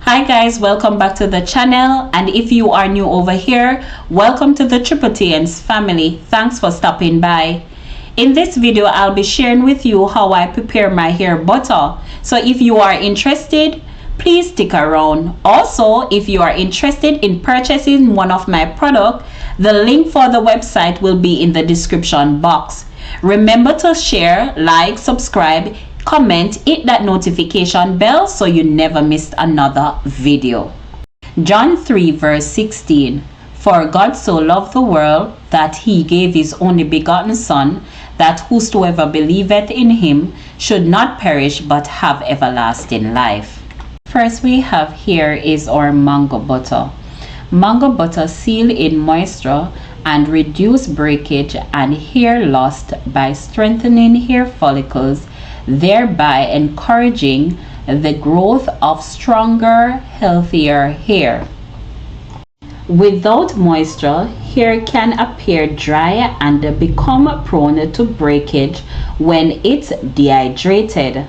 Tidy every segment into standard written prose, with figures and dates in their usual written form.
Hi guys, welcome back to the channel, and if you are new over here, welcome to the Triple TN's family. Thanks for stopping by. In this video, I'll be sharing with you how I prepare my hair butter. So if you are interested, please stick around. Also, if you are interested in purchasing one of my products, the link for the website will be in the description box. Remember to share, like, subscribe, comment, hit that notification bell so you never miss another video. John 3 verse 16. For God so loved the world that he gave his only begotten Son, that whosoever believeth in him should not perish but have everlasting life. First we have here is our mango butter. Mango butter seal in moisture and reduce breakage and hair loss by strengthening hair follicles, thereby encouraging the growth of stronger, healthier hair. Without moisture, hair can appear dry and become prone to breakage when it's dehydrated.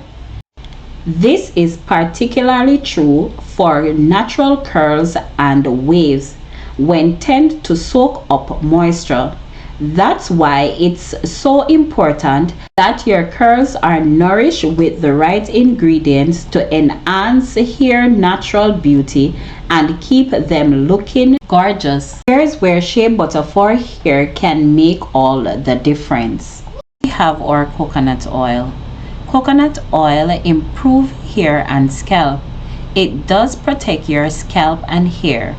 This is particularly true for natural curls and waves when tend to soak up moisture. That's why it's so important that your curls are nourished with the right ingredients to enhance hair natural beauty and keep them looking gorgeous. Here's where shea butter for hair can make all the difference. We have our coconut oil. Coconut oil improves hair and scalp. It does protect your scalp and hair.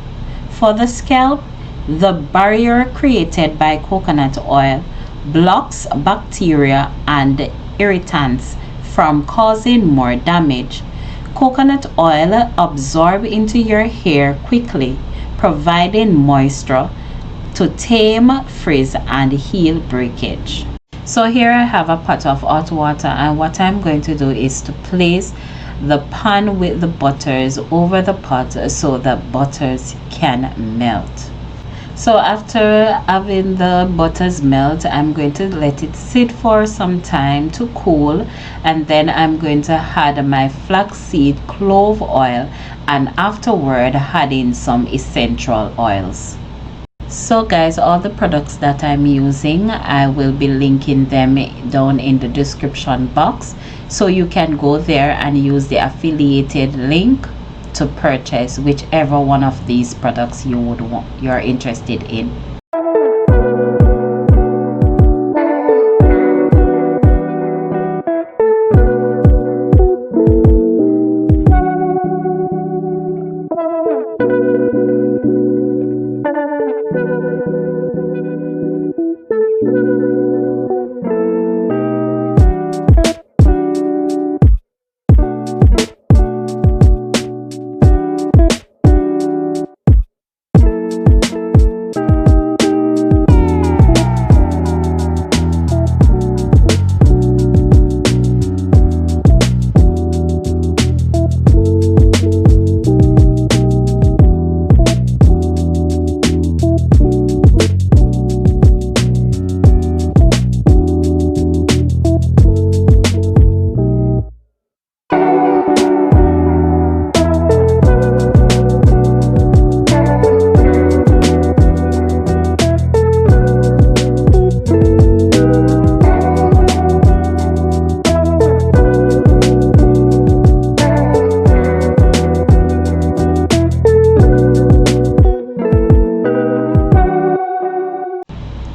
For the scalp, the barrier created by coconut oil blocks bacteria and irritants from causing more damage. Coconut oil absorbs into your hair quickly, providing moisture to tame frizz and heal breakage. So here I have a pot of hot water, and what I'm going to do is to place the pan with the butters over the pot so the butters can melt. So after having the butters melt, I'm going to let it sit for some time to cool, and then I'm going to add my flaxseed clove oil, and afterward add in some essential oils. So guys, all the products that I'm using, I will be linking them down in the description box, so you can go there and use the affiliated link to purchase whichever one of these products you're interested in.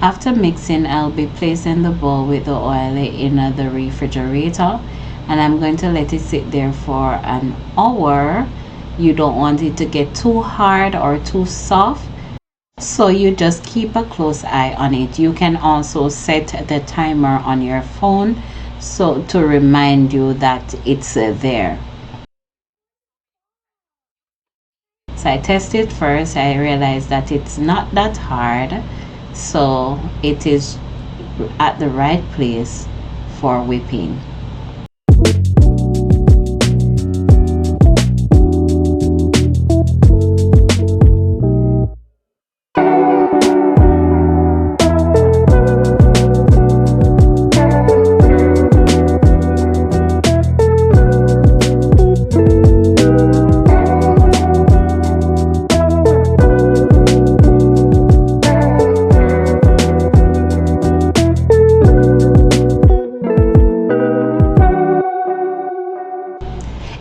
After mixing, I'll be placing the bowl with the oil in the refrigerator, and I'm going to let it sit there for an hour. You don't want it to get too hard or too soft, so you just keep a close eye on it. You can also set the timer on your phone so to remind you that it's there. So I tested first. I realized that it's not that hard, so it is at the right place for whipping.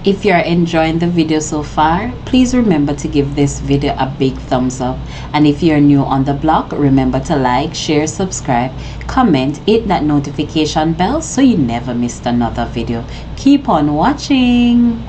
If you're enjoying the video so far, please remember to give this video a big thumbs up. And if you're new on the block, remember to like, share, subscribe, comment, hit that notification bell so you never miss another video. Keep on watching.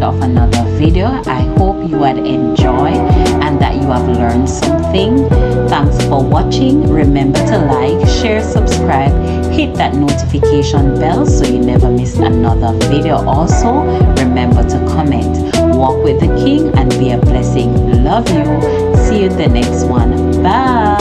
of another video. I hope you had enjoyed and that you have learned something. Thanks for watching. Remember to like, share, subscribe, hit that notification bell so you never miss another video. Also, remember to comment. Walk with the King and be a blessing. Love you. See you in the next one. Bye.